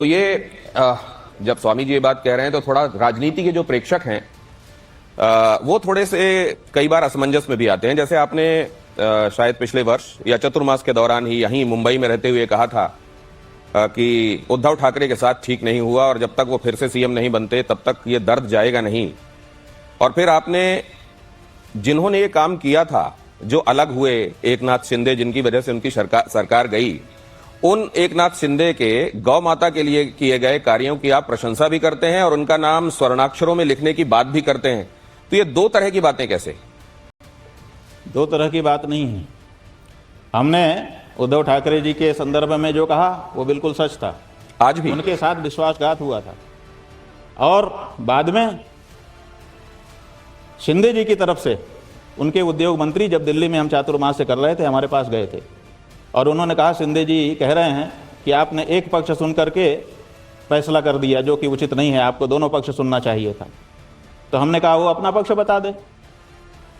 तो ये जब स्वामी जी ये बात कह रहे हैं तो थोड़ा राजनीति के जो प्रेक्षक हैं वो थोड़े से कई बार असमंजस में भी आते हैं। जैसे आपने शायद पिछले वर्ष या चतुर्मास के दौरान ही यहीं मुंबई में रहते हुए कहा था कि उद्धव ठाकरे के साथ ठीक नहीं हुआ और जब तक वो फिर से सीएम नहीं बनते तब तक ये दर्द जाएगा नहीं। और फिर आपने जिन्होंने ये काम किया था, जो अलग हुए, एकनाथ शिंदे जिनकी वजह से उनकी सरकार गई, उन एकनाथ शिंदे के गौ माता के लिए किए गए कार्यों की आप प्रशंसा भी करते हैं और उनका नाम स्वर्णाक्षरों में लिखने की बात भी करते हैं। तो ये दो तरह की बातें कैसे? दो तरह की बात नहीं है। हमने उद्धव ठाकरे जी के संदर्भ में जो कहा वो बिल्कुल सच था। आज भी उनके साथ विश्वासघात हुआ था और बाद में शिंदे जी की तरफ से उनके उद्योग मंत्री जब दिल्ली में हम चातुर्मास से कर रहे थे, हमारे पास गए थे और उन्होंने कहा शिंदे जी कह रहे हैं कि आपने एक पक्ष सुन करके फैसला कर दिया जो कि उचित नहीं है, आपको दोनों पक्ष सुनना चाहिए था। तो हमने कहा वो अपना पक्ष बता दे।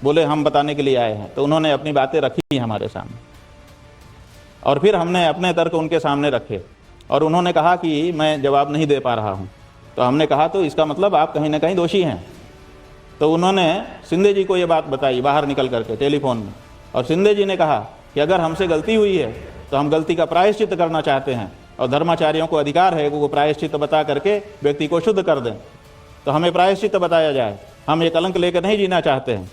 बोले हम बताने के लिए आए हैं। तो उन्होंने अपनी बातें रखी हमारे सामने और फिर हमने अपने तर्क उनके सामने रखे और उन्होंने कहा कि मैं जवाब नहीं दे पा रहा हूं। तो हमने कहा तो इसका मतलब आप कहीं ना कहीं दोषी हैं। तो उन्होंने शिंदे जी को ये बात बताई बाहर निकल करके टेलीफोन में, और शिंदे जी ने कहा कि अगर हमसे गलती हुई है तो हम गलती का प्रायश्चित करना चाहते हैं और धर्माचार्यों को अधिकार है कि वो प्रायश्चित बता करके व्यक्ति को शुद्ध कर दें। तो हमें प्रायश्चित बताया जाए, हम ये कलंक लेकर नहीं जीना चाहते हैं।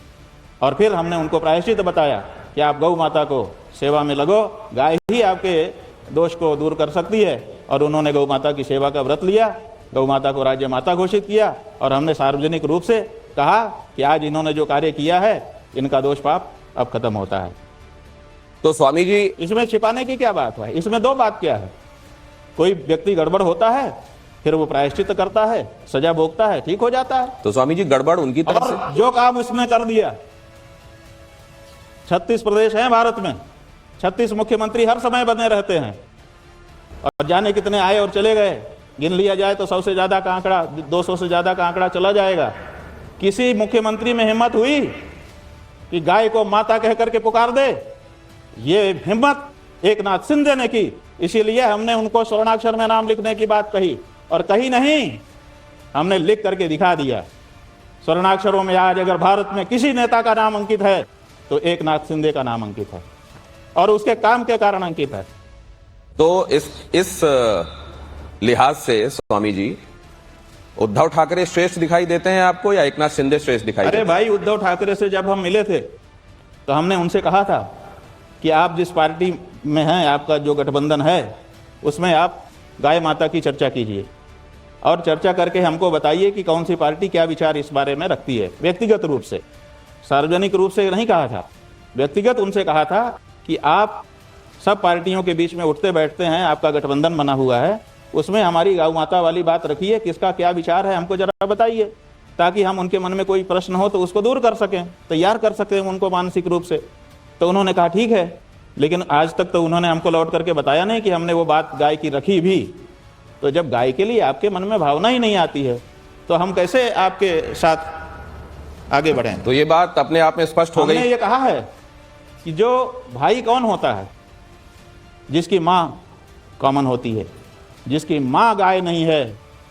और फिर हमने उनको प्रायश्चित बताया कि आप गौ माता को सेवा में लगो, गाय ही आपके दोष को दूर कर सकती है। और उन्होंने गौ माता की सेवा का व्रत लिया, गौ माता को राज्य माता घोषित किया और हमने सार्वजनिक रूप से कहा कि आज इन्होंने जो कार्य किया है इनका दोष पाप अब खत्म होता है। तो स्वामी जी, इसमें छिपाने की क्या बात है? इसमें दो बात क्या है? कोई व्यक्ति गड़बड़ होता है, फिर वो प्रायश्चित करता है, सजा भोगता है, ठीक हो जाता है। तो स्वामी जी गड़बड़ उनकी तरफ से, और जो काम उसने कर दिया, 36 प्रदेश हैं भारत में, 36 मुख्यमंत्री हर समय बने रहते हैं और जाने कितने आए और चले गए। गिन लिया जाए तो 100 से ज्यादा का आंकड़ा, 200 से ज्यादा का आंकड़ा चला जाएगा। किसी मुख्यमंत्री में हिम्मत हुई कि गाय को माता कह करके पुकार दे? ये हिम्मत एकनाथ शिंदे ने की। इसीलिए हमने उनको स्वर्णाक्षर में नाम लिखने की बात कही और कही नहीं, हमने लिख करके दिखा दिया। स्वर्णाक्षरों में आज अगर भारत में किसी नेता का नाम अंकित है तो एकनाथ शिंदे का नाम अंकित है और उसके काम के कारण अंकित है। तो इस लिहाज से स्वामी जी, उद्धव ठाकरे श्रेष्ठ दिखाई देते हैं आपको या एकनाथ शिंदे श्रेष्ठ दिखाई देते हैं? अरे भाई, उद्धव ठाकरे से जब हम मिले थे तो हमने उनसे कहा था कि आप जिस पार्टी में हैं, आपका जो गठबंधन है, उसमें आप गाय माता की चर्चा कीजिए और चर्चा करके हमको बताइए कि कौन सी पार्टी क्या विचार इस बारे में रखती है। व्यक्तिगत रूप से, सार्वजनिक रूप से नहीं कहा था, व्यक्तिगत उनसे कहा था कि आप सब पार्टियों के बीच में उठते बैठते हैं, आपका गठबंधन बना हुआ है, उसमें हमारी गौ माता वाली बात रखिए, किसका क्या विचार है हमको जरा बताइए, ताकि हम उनके मन में कोई प्रश्न हो तो उसको दूर कर सकें, तैयार कर सकें उनको मानसिक रूप से। तो उन्होंने कहा ठीक है, लेकिन आज तक तो उन्होंने हमको लौट करके बताया नहीं कि हमने वो बात गाय की रखी भी। तो जब गाय के लिए आपके मन में भावना ही नहीं आती है तो हम कैसे आपके साथ आगे बढ़ें? तो ये बात अपने आप में स्पष्ट हो गई। हमने ये कहा है कि जो भाई कौन होता है? जिसकी माँ कॉमन होती है। जिसकी माँ गाय नहीं है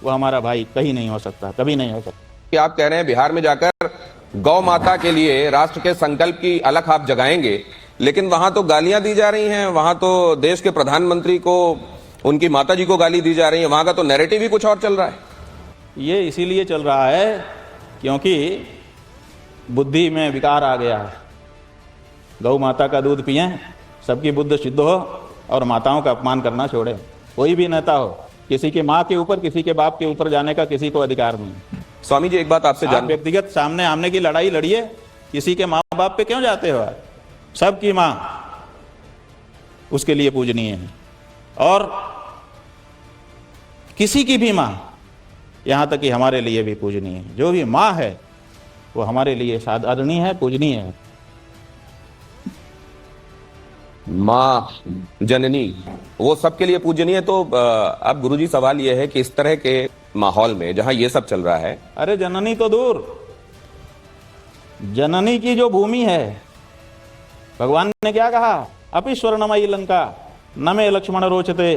वो हमारा भाई कहीं नहीं हो सकता, कभी नहीं हो सकता। कि आप कह रहे हैं बिहार में जाकर गौ माता के लिए राष्ट्र के संकल्प की अलख आप जगाएंगे, लेकिन वहां तो गालियां दी जा रही हैं, वहां तो देश के प्रधानमंत्री को उनकी माता जी को गाली दी जा रही है, वहां का तो नैरेटिव ही कुछ और चल रहा है। ये इसीलिए चल रहा है क्योंकि बुद्धि में विकार आ गया है। गौ माता का दूध पिएं, सबकी बुद्धि सिद्ध हो और माताओं का अपमान करना छोड़े। कोई भी नेता हो, किसी की माँ के ऊपर, किसी के बाप के ऊपर जाने का किसी को अधिकार नहीं। स्वामी जी एक बात आपसे जान, व्यक्तिगत सामने आमने की लड़ाई लड़िए, किसी के माँ बाप पे क्यों जाते हो? सबकी माँ उसके लिए पूजनीय है और किसी की भी माँ, यहाँ तक कि हमारे लिए भी पूजनीय है। जो भी माँ है वो हमारे लिए आदरणीय है, पूजनीय है। माँ जननी वो सबके लिए पूजनीय। तो अब गुरुजी सवाल ये है कि इस तरह के माहौल में जहां ये सब चल रहा है, अरे जननी तो दूर, जननी की जो भूमि है, भगवान ने क्या कहा? अपि स्वर्णमयी लंका न मे लक्ष्मण रोचते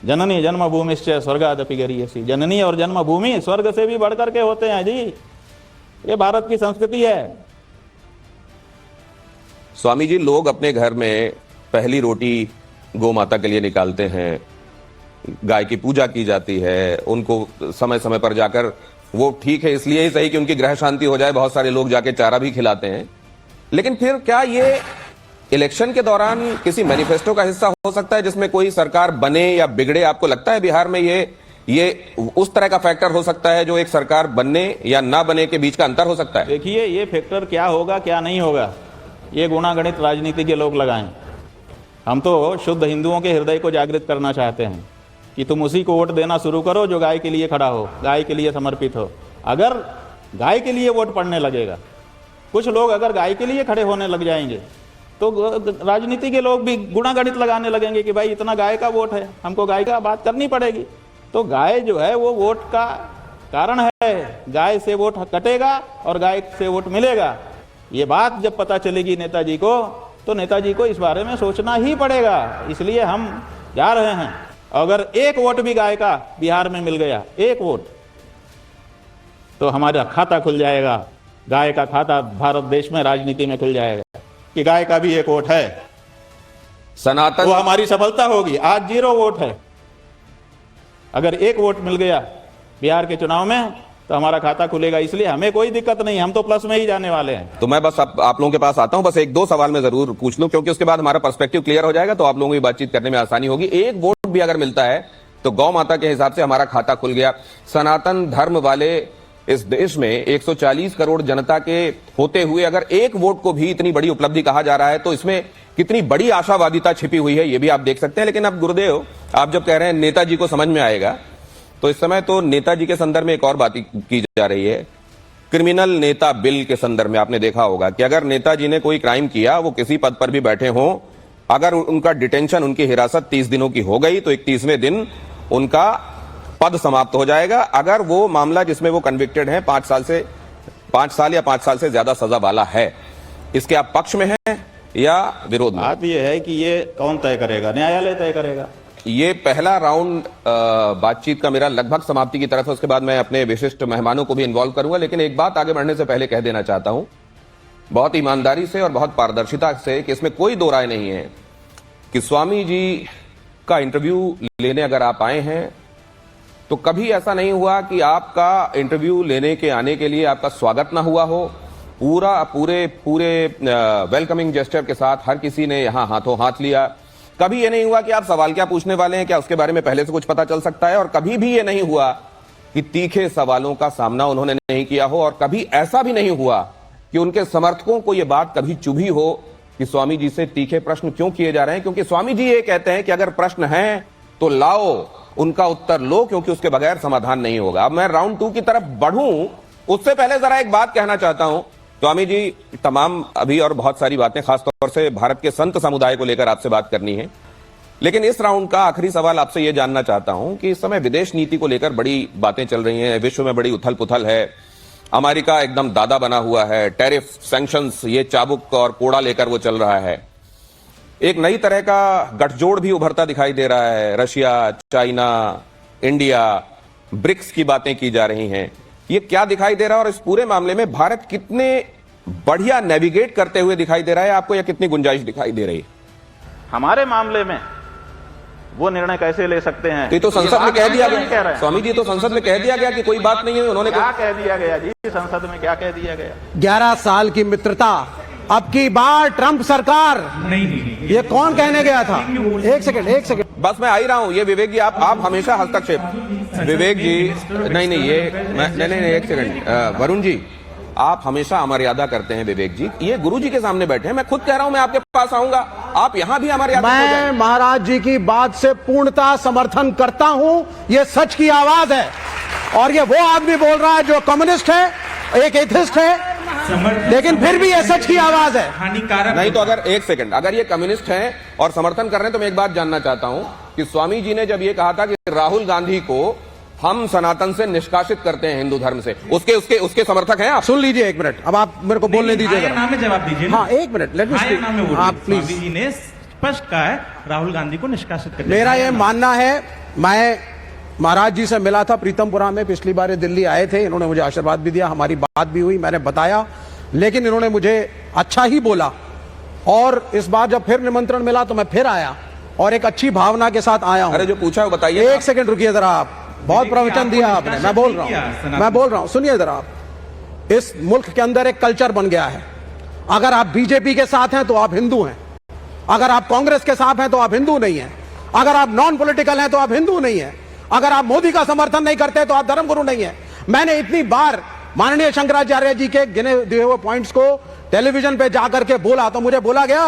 जननी जन्मभूमिश्च स्वर्गादपि गरीयसी। जननी और जन्मभूमि स्वर्ग से भी बढ़कर के होते हैं जी, ये भारत की संस्कृति है। स्वामी जी, लोग अपने घर में पहली रोटी गौ माता के लिए निकालते हैं, गाय की पूजा की जाती है, उनको समय समय पर जाकर, वो ठीक है इसलिए ही सही कि उनकी ग्रह शांति हो जाए, बहुत सारे लोग जाके चारा भी खिलाते हैं, लेकिन फिर क्या ये इलेक्शन के दौरान किसी मैनिफेस्टो का हिस्सा हो सकता है जिसमें कोई सरकार बने या बिगड़े? आपको लगता है बिहार में ये उस तरह का फैक्टर हो सकता है जो एक सरकार बनने या ना बने के बीच का अंतर हो सकता है? देखिए, ये फैक्टर क्या होगा क्या नहीं होगा, ये गुणागणित राजनीति के लोग लगाएं। हम तो शुद्ध हिंदुओं के हृदय को जागृत करना चाहते हैं कि तुम उसी को वोट देना शुरू करो जो गाय के लिए खड़ा हो, गाय के लिए समर्पित हो। अगर गाय के लिए वोट पड़ने लगेगा, कुछ लोग अगर गाय के लिए खड़े होने लग जाएंगे, तो राजनीति के लोग भी गुणागणित लगाने लगेंगे कि भाई इतना गाय का वोट है, हमको गाय का बात करनी पड़ेगी। तो गाय जो है वो वोट का कारण है, गाय से वोट कटेगा और गाय से वोट मिलेगा। ये बात जब पता चलेगी नेताजी को, तो नेताजी को इस बारे में सोचना ही पड़ेगा। इसलिए हम जा रहे हैं। अगर एक वोट भी गाय का बिहार में मिल गया, एक वोट, तो हमारा खाता खुल जाएगा, गाय का खाता भारत देश में राजनीति में खुल जाएगा कि गाय का भी एक वोट है। सनातन, वो हमारी सफलता होगी। आज 0 वोट है, अगर एक वोट मिल गया बिहार के चुनाव में तो हमारा खाता खुलेगा। इसलिए हमें कोई दिक्कत नहीं, हम तो प्लस में ही जाने वाले हैं। तो मैं बस आप लोगों के पास आता हूं, बस एक दो सवाल में जरूर पूछ लूं, क्योंकि उसके बाद हमारा पर्सपेक्टिव क्लियर हो जाएगा, तो आप लोगों की बातचीत करने में आसानी होगी। एक वोट भी अगर मिलता है तो गौ माता के हिसाब से हमारा खाता खुल गया। सनातन धर्म वाले इस देश में 140 करोड़ जनता के होते हुए अगर एक वोट को भी इतनी बड़ी उपलब्धि कहा जा रहा है, तो इसमें कितनी बड़ी आशावादिता छिपी हुई है, ये भी आप देख सकते हैं। लेकिन अब गुरुदेव, आप जब कह रहे हैं नेताजी को समझ में आएगा, तो इस समय तो नेताजी के संदर्भ में एक और बात की जा रही है। क्रिमिनल नेता बिल के संदर्भ में आपने देखा होगा कि अगर नेताजी ने कोई क्राइम किया, वो किसी पद पर भी बैठे हों, अगर उनका डिटेंशन, उनकी हिरासत 30 दिनों की हो गई, तो 31वें दिन उनका पद समाप्त हो जाएगा। अगर वो मामला जिसमें वो कन्विक्टेड है 5 साल या 5 साल से ज्यादा सजा वाला है। इसके आप पक्ष में हैं या विरोध में? बात यह है कि ये कौन तय करेगा? न्यायालय तय करेगा। ये पहला राउंड बातचीत का मेरा लगभग समाप्ति की तरफ है, उसके बाद मैं अपने विशिष्ट मेहमानों को भी इन्वॉल्व करूंगा। लेकिन एक बात आगे बढ़ने से पहले कह देना चाहता हूं, बहुत ईमानदारी से और बहुत पारदर्शिता से, कि इसमें कोई दो राय नहीं है कि स्वामी जी का इंटरव्यू लेने अगर आप आए हैं, तो कभी ऐसा नहीं हुआ कि आपका इंटरव्यू लेने के आने के लिए आपका स्वागत ना हुआ हो। पूरे वेलकमिंग जेस्चर के साथ हर किसी ने यहां हाथों हाथ लिया। कभी ये नहीं हुआ कि आप सवाल क्या पूछने वाले हैं, क्या उसके बारे में पहले से कुछ पता चल सकता है, और कभी भी ये नहीं हुआ कि तीखे सवालों का सामना उन्होंने नहीं किया हो, और कभी ऐसा भी नहीं हुआ कि उनके समर्थकों को यह बात कभी चुभी हो कि स्वामी जी से तीखे प्रश्न क्यों किए जा रहे हैं। क्योंकि स्वामी जी ये कहते हैं कि अगर प्रश्न है तो लाओ, उनका उत्तर लो, क्योंकि उसके बगैर समाधान नहीं होगा। अब मैं राउंड 2 की तरफ बढ़ूं उससे पहले जरा एक बात कहना चाहता हूं। स्वामी जी, तमाम अभी और बहुत सारी बातें खासतौर से भारत के संत समुदाय को लेकर आपसे बात करनी है, लेकिन इस राउंड का आखिरी सवाल आपसे यह जानना चाहता हूं कि इस समय विदेश नीति को लेकर बड़ी बातें चल रही हैं, विश्व में बड़ी उथल पुथल है, अमेरिका एकदम दादा बना हुआ है, टैरिफ, सैंक्शंस, ये चाबुक और कोड़ा लेकर वो चल रहा है। एक नई तरह का गठजोड़ भी उभरता दिखाई दे रहा है, रशिया, चाइना, इंडिया, ब्रिक्स की बातें की जा रही हैं। ये क्या दिखाई दे रहा है, और इस पूरे मामले में भारत कितने बढ़िया नेविगेट करते हुए दिखाई दे रहा है आपको, या कितनी गुंजाइश दिखाई दे रही है? हमारे मामले में वो निर्णय कैसे ले सकते हैं? तो संसद में कह दिया गया, स्वामी जी, तो संसद में कह दिया गया कि कोई बात नहीं है। उन्होंने क्या कह दिया गया जी? संसद में क्या कह दिया गया? 11 साल की मित्रता, अब की बार ट्रंप सरकार नहीं, ये कौन कहने गया था? एक सेकंड बस मैं आ ही रहा हूं। ये विवेक जी, आप हमेशा हस्तक्षेप, विवेक जी, नहीं नहीं, एक सेकंड, वरुण जी, आप हमेशा अमर्यादा करते हैं। विवेक जी, ये गुरु जी के सामने बैठे हैं, मैं खुद कह रहा हूं मैं आपके पास आऊंगा, आप यहां भी अमर्यादा। मैं महाराज जी की बात से पूर्णतः समर्थन करता हूं, ये सच की आवाज है, और ये वो आदमी बोल रहा है जो कम्युनिस्ट है, एक एथिस्ट है, लेकिन फिर भी ये सच की आवाज है। हानिकारक नहीं तो अगर एक सेकंड, अगर ये कम्युनिस्ट हैं और समर्थन कर रहे हैं, तो मैं एक बात जानना चाहता हूं कि स्वामी जी ने जब ये कहा था कि राहुल गांधी को हम सनातन से निष्कासित करते हैं, हिंदू धर्म से, उसके समर्थक हैं आप? सुन लीजिए एक मिनट, अब आप मेरे को बोलने दीजिएगा। नाम में जवाब दीजिए। हाँ, एक मिनट, लेट मी स्पीक, आप प्लीज। स्वामी जी ने स्पष्ट कहा है राहुल गांधी को निष्कासित करने। मेरा यह मानना है मैं महाराज जी से मिला था प्रीतमपुरा में, पिछली बार ये दिल्ली आए थे, इन्होंने मुझे आशीर्वाद भी दिया, हमारी बात भी हुई, मैंने बताया, लेकिन इन्होंने मुझे अच्छा ही बोला। और इस बार जब फिर निमंत्रण मिला तो मैं फिर आया और एक अच्छी भावना के साथ आया हूं। अरे जो पूछा है बताइए। एक सेकंड रुकिए जरा, आप बहुत प्रवचन दिया आपने, मैं बोल रहा हूं, सुनिए जरा आप। इस मुल्क के अंदर एक कल्चर बन गया है, अगर आप बीजेपी के साथ हैं तो आप हिंदू हैं, अगर आप कांग्रेस के साथ हैं तो आप हिंदू नहीं हैं, अगर आप नॉन पॉलिटिकल हैं तो आप हिंदू नहीं हैं, अगर आप मोदी का समर्थन नहीं करते तो आप धर्मगुरु नहीं हैं। मैंने इतनी बार माननीय शंकराचार्य जी के गिने दिए हुए पॉइंट्स को टेलीविजन पे जाकर के बोला तो मुझे बोला गया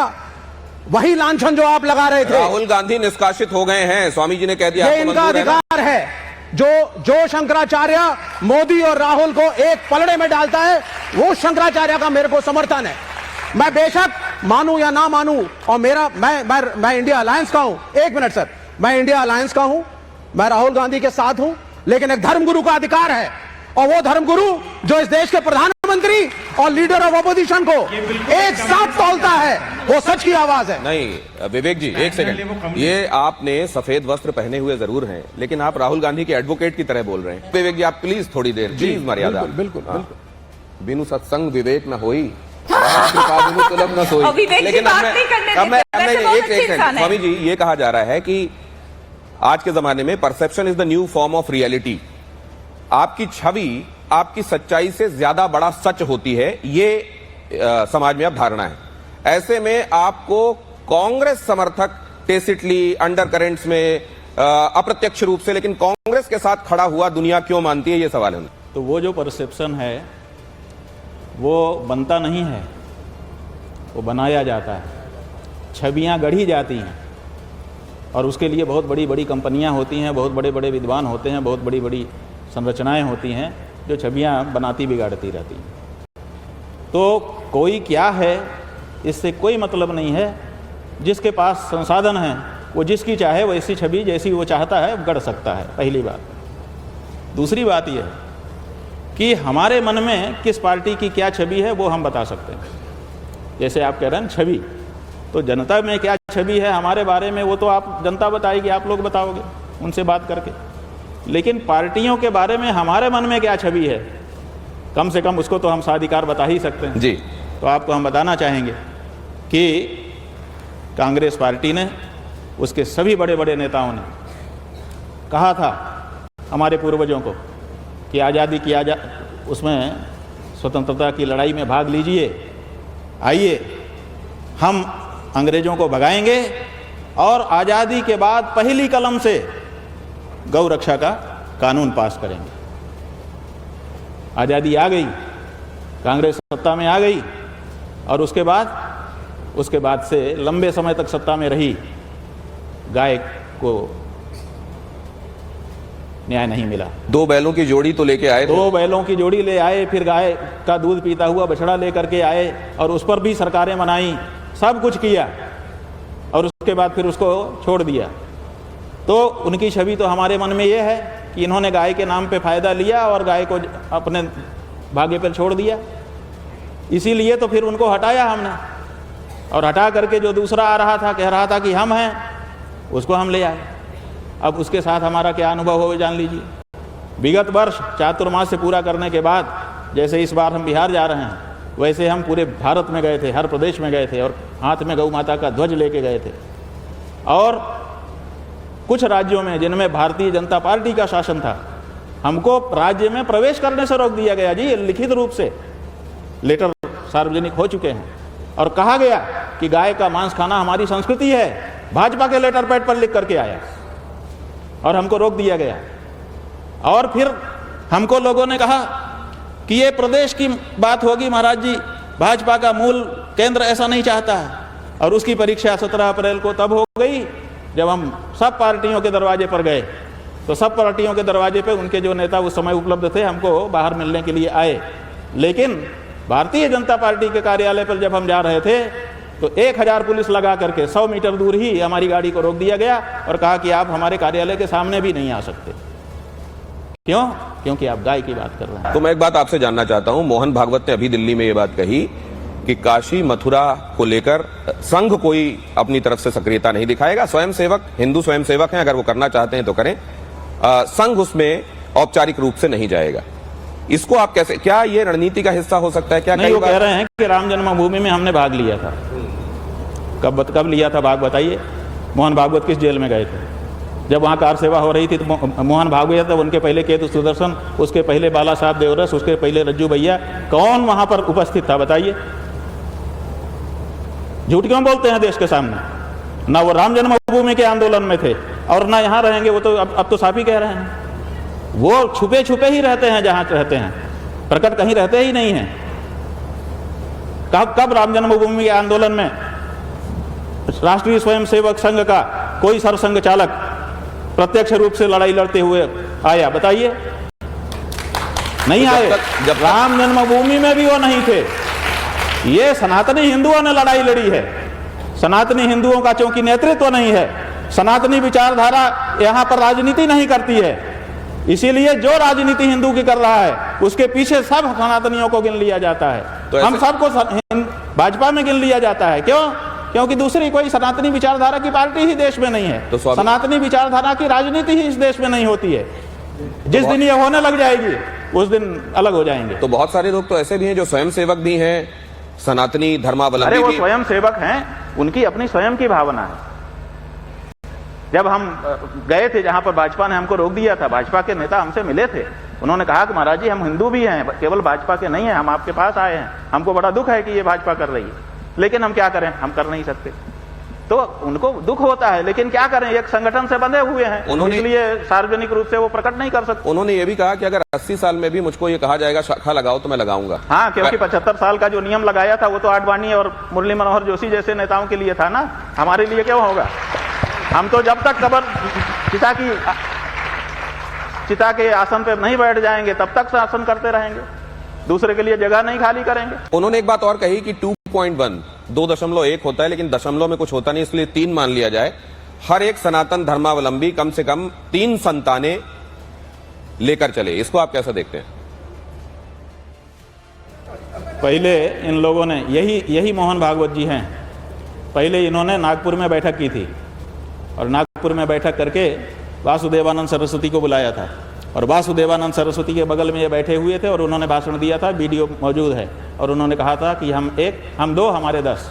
वही लांछन जो आप लगा रहे थे। राहुल गांधी निष्कासित हो गए हैं, स्वामी जी ने कह दिया। ये इनका अधिकार है। जो शंकराचार्य मोदी और राहुल को एक पलड़े में डालता है वो शंकराचार्य का मेरे को समर्थन है। मैं बेशक मानूं या ना मानूं, और मैं इंडिया अलायंस का हूं। एक मिनट सर, मैं इंडिया अलायंस का हूं, मैं राहुल गांधी के साथ हूं, लेकिन एक धर्मगुरु का अधिकार है, और वो धर्मगुरु जो इस देश के प्रधानमंत्री और लीडर ऑफ ऑपोजिशन को एक साथ तौलता है, वो सच की आवाज है। नहीं विवेक जी, एक सेकंड, ये आपने सफेद वस्त्र पहने हुए जरूर हैं, लेकिन आप राहुल गांधी के एडवोकेट की तरह बोल रहे हैं। विवेक जी आप प्लीज थोड़ी देर, प्लीज मर्यादा। बिल्कुल। बिनु सत्संग विवेक न होई, तुलम न सोई। लेकिन अब मैं एक स्वामी जी, ये कहा जा रहा है कि आज के जमाने में perception is the new form of reality. आपकी छवि आपकी सच्चाई से ज्यादा बड़ा सच होती है, ये समाज में अब धारणा है। ऐसे में आपको कांग्रेस समर्थक टेसिटली अंडर करेंट्स में अप्रत्यक्ष रूप से, लेकिन कांग्रेस के साथ खड़ा हुआ दुनिया क्यों मानती है, ये सवाल है। तो वो जो परसेप्शन है वो बनता नहीं है, वो बनाया जाता है, छवियां गढ़ी जाती हैं, और उसके लिए बहुत बड़ी बड़ी कंपनियां होती हैं, बहुत बड़े बड़े विद्वान होते हैं, बहुत बड़ी बड़ी संरचनाएं होती हैं जो छवियां बनाती बिगाड़ती रहती हैं। तो कोई क्या है इससे कोई मतलब नहीं है। जिसके पास संसाधन है वो जिसकी चाहे वैसी छवि जैसी वो चाहता है गढ़ सकता है, पहली बात। दूसरी बात यह है कि हमारे मन में किस पार्टी की क्या छवि है वो हम बता सकते हैं। जैसे आप कह रहे हैं छवि, तो जनता में क्या छवि है हमारे बारे में वो तो आप जनता बताएगी, आप लोग बताओगे उनसे बात करके। लेकिन पार्टियों के बारे में हमारे मन में क्या छवि है, कम से कम उसको तो हम साधिकार बता ही सकते हैं जी। तो आपको हम बताना चाहेंगे कि कांग्रेस पार्टी ने, उसके सभी बड़े बड़े नेताओं ने कहा था हमारे पूर्वजों को कि आज़ादी की उसमें स्वतंत्रता की लड़ाई में भाग लीजिए, आइए हम अंग्रेज़ों को भगाएंगे और आज़ादी के बाद पहली कलम से गौ रक्षा का कानून पास करेंगे। आज़ादी आ गई, कांग्रेस सत्ता में आ गई, और उसके बाद से लंबे समय तक सत्ता में रही, गाय को न्याय नहीं मिला। 2 बैलों की जोड़ी तो लेके आए थे। 2 बैलों की जोड़ी ले आए, फिर गाय का दूध पीता हुआ बछड़ा लेकर के आए, और उस पर भी सरकारें बनाई, सब कुछ किया, और उसके बाद फिर उसको छोड़ दिया। तो उनकी छवि तो हमारे मन में ये है कि इन्होंने गाय के नाम पे फ़ायदा लिया और गाय को अपने भाग्य पर छोड़ दिया। इसीलिए तो फिर उनको हटाया हमने, और हटा करके जो दूसरा आ रहा था, कह रहा था कि हम हैं, उसको हम ले आए। अब उसके साथ हमारा क्या अनुभव हो जान लीजिए। विगत वर्ष चातुर्मास से पूरा करने के बाद, जैसे इस बार हम बिहार जा रहे हैं, वैसे हम पूरे भारत में गए थे, हर प्रदेश में गए थे, और हाथ में गौ माता का ध्वज लेके गए थे। और कुछ राज्यों में जिनमें भारतीय जनता पार्टी का शासन था, हमको राज्य में प्रवेश करने से रोक दिया गया जी। लिखित रूप से लेटर सार्वजनिक हो चुके हैं, और कहा गया कि गाय का मांस खाना हमारी संस्कृति है। भाजपा के लेटर पैड पर लिख करके आया और हमको रोक दिया गया। और फिर हमको लोगों ने कहा कि ये प्रदेश की बात होगी महाराज जी, भाजपा का मूल केंद्र ऐसा नहीं चाहता है। और उसकी परीक्षा 17 अप्रैल को तब हो गई जब हम सब पार्टियों के दरवाजे पर गए। तो सब पार्टियों के दरवाजे पे उनके जो नेता उस समय उपलब्ध थे, हमको बाहर मिलने के लिए आए। लेकिन भारतीय जनता पार्टी के कार्यालय पर जब हम जा रहे थे तो 1000 पुलिस लगा करके 100 मीटर दूर ही हमारी गाड़ी को रोक दिया गया और कहा कि आप हमारे कार्यालय के सामने भी नहीं आ सकते। क्यों? क्योंकि आप गाय की बात कर रहे हैं। तो मैं एक बात आपसे जानना चाहता हूं, मोहन भागवत ने अभी दिल्ली में ये बात कही कि काशी मथुरा को लेकर संघ कोई अपनी तरफ से सक्रियता नहीं दिखाएगा। स्वयंसेवक हिंदू स्वयंसेवक हैं, अगर वो करना चाहते हैं तो करें, संघ उसमें औपचारिक रूप से नहीं जाएगा। इसको आप कैसे, क्या ये रणनीति का हिस्सा हो सकता है? क्या नहीं, वो कह रहे हैं कि राम जन्मभूमि में हमने भाग लिया था। कब लिया था भाग, बताइए। मोहन भागवत किस जेल में गए थे जब वहाँ कार सेवा हो रही थी? तो मोहन भागवत, तब उनके पहले केतु सुदर्शन, उसके पहले बाला साहब देवरस, उसके पहले रज्जू भैया, कौन वहां पर उपस्थित था बताइए? झूठ क्यों बोलते हैं देश के सामने? ना वो राम जन्मभूमि के आंदोलन में थे और ना यहाँ रहेंगे। वो तो अब तो साफ ही कह रहे हैं, वो छुपे छुपे ही रहते हैं जहां रहते हैं, प्रकट कहीं रहते ही नहीं है। कब राम जन्मभूमि के आंदोलन में राष्ट्रीय स्वयंसेवक संघ का कोई सरसंघ चालक प्रत्यक्ष रूप से लड़ाई लड़ते हुए आया, बताइए? नहीं आए। जब राम जन्मभूमि में भी वो नहीं थे। ये सनातनी हिंदुओं ने लड़ाई लड़ी है। सनातनी हिंदुओं का चूंकि नेतृत्व नहीं है, सनातनी विचारधारा यहां पर राजनीति नहीं करती है, इसीलिए जो राजनीति हिंदू की कर रहा है उसके पीछे सब सनातनियों को गिन लिया जाता है। तो हम सबको भाजपा में गिन लिया जाता है। क्यों? क्योंकि दूसरी कोई सनातनी विचारधारा की पार्टी ही देश में नहीं है। तो सनातनी विचारधारा की राजनीति ही इस देश में नहीं होती है। जिस दिन ये होने लग जाएगी उस दिन अलग हो जाएंगे। तो बहुत सारे लोग तो ऐसे भी हैं जो स्वयंसेवक भी हैं, सनातनी धर्मावलंबी। अरे वो स्वयं सेवक हैं, उनकी अपनी स्वयं की भावना है। जब हम गए थे जहां पर भाजपा ने हमको रोक दिया था, भाजपा के नेता हमसे मिले थे, उन्होंने कहा कि महाराज जी हम हिंदू भी हैं, केवल भाजपा के नहीं हैं, हम आपके पास आए हैं, हमको बड़ा दुख है कि ये भाजपा कर रही है, लेकिन हम क्या करें, हम कर नहीं सकते। तो उनको दुख होता है, लेकिन क्या करें, एक संगठन से बंधे हुए हैं, इसलिए सार्वजनिक रूप से वो प्रकट नहीं कर सकते। उन्होंने ये भी कहा कि अगर 80 साल में भी मुझको ये कहा जाएगा शाखा लगाओ तो मैं लगाऊंगा। हाँ, क्योंकि 75 साल का जो नियम लगाया था वो तो आडवाणी और मुरली मनोहर जोशी जैसे नेताओं के लिए था ना, हमारे लिए क्यों होगा? हम तो जब तक कब्र चिता के आसन पे नहीं बैठ जाएंगे तब तक शासन करते रहेंगे, दूसरे के लिए जगह नहीं खाली करेंगे। उन्होंने एक बात और कही कि 2.1 2.1 होता है, लेकिन दशमलव में कुछ होता नहीं, इसलिए 3 मान लिया जाए। हर एक सनातन धर्मावलंबी कम से कम 3 संतानें लेकर चले। इसको आप कैसा देखते हैं? पहले इन लोगों ने यही मोहन भागवत जी हैं, पहले इन्होंने नागपुर में बैठक की थी और नागपुर में बैठक करके वासुदेवानंद सरस्वती को बुलाया था और वासुदेवानंद सरस्वती के बगल में ये बैठे हुए थे और उन्होंने भाषण दिया था, वीडियो मौजूद है, और उन्होंने कहा था कि हम 2 हमारे 10।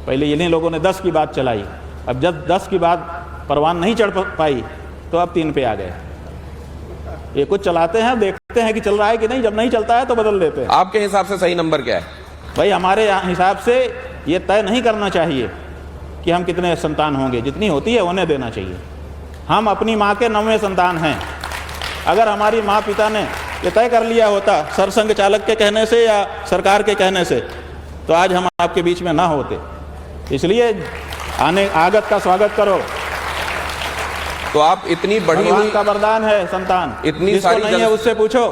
पहले इन्हीं लोगों ने 10 की बात चलाई। अब जब 10 की बात परवान नहीं चढ़ पाई तो अब 3 पे आ गए। ये कुछ चलाते हैं, देखते हैं कि चल रहा है कि नहीं, जब नहीं चलता है तो बदल देते हैं। आपके हिसाब से सही नंबर क्या है? भाई हमारे हिसाब से ये तय नहीं करना चाहिए कि हम कितने संतान होंगे, जितनी होती है उन्हें देना चाहिए। हम अपनी माँ के 9वें संतान हैं। अगर हमारी माँ पिता ने ये तय कर लिया होता सरसंघ चालक के कहने से या सरकार के कहने से, तो आज हम आपके बीच में ना होते। इसलिए आगत का स्वागत करो। तो आप इतनी बड़ी भगवान का वरदान है संतान, इतनी जिसको सारी नहीं है उससे पूछो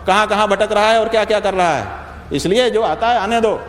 कहाँ कहाँ भटक रहा है और क्या क्या कर रहा है। इसलिए जो आता है आने दो।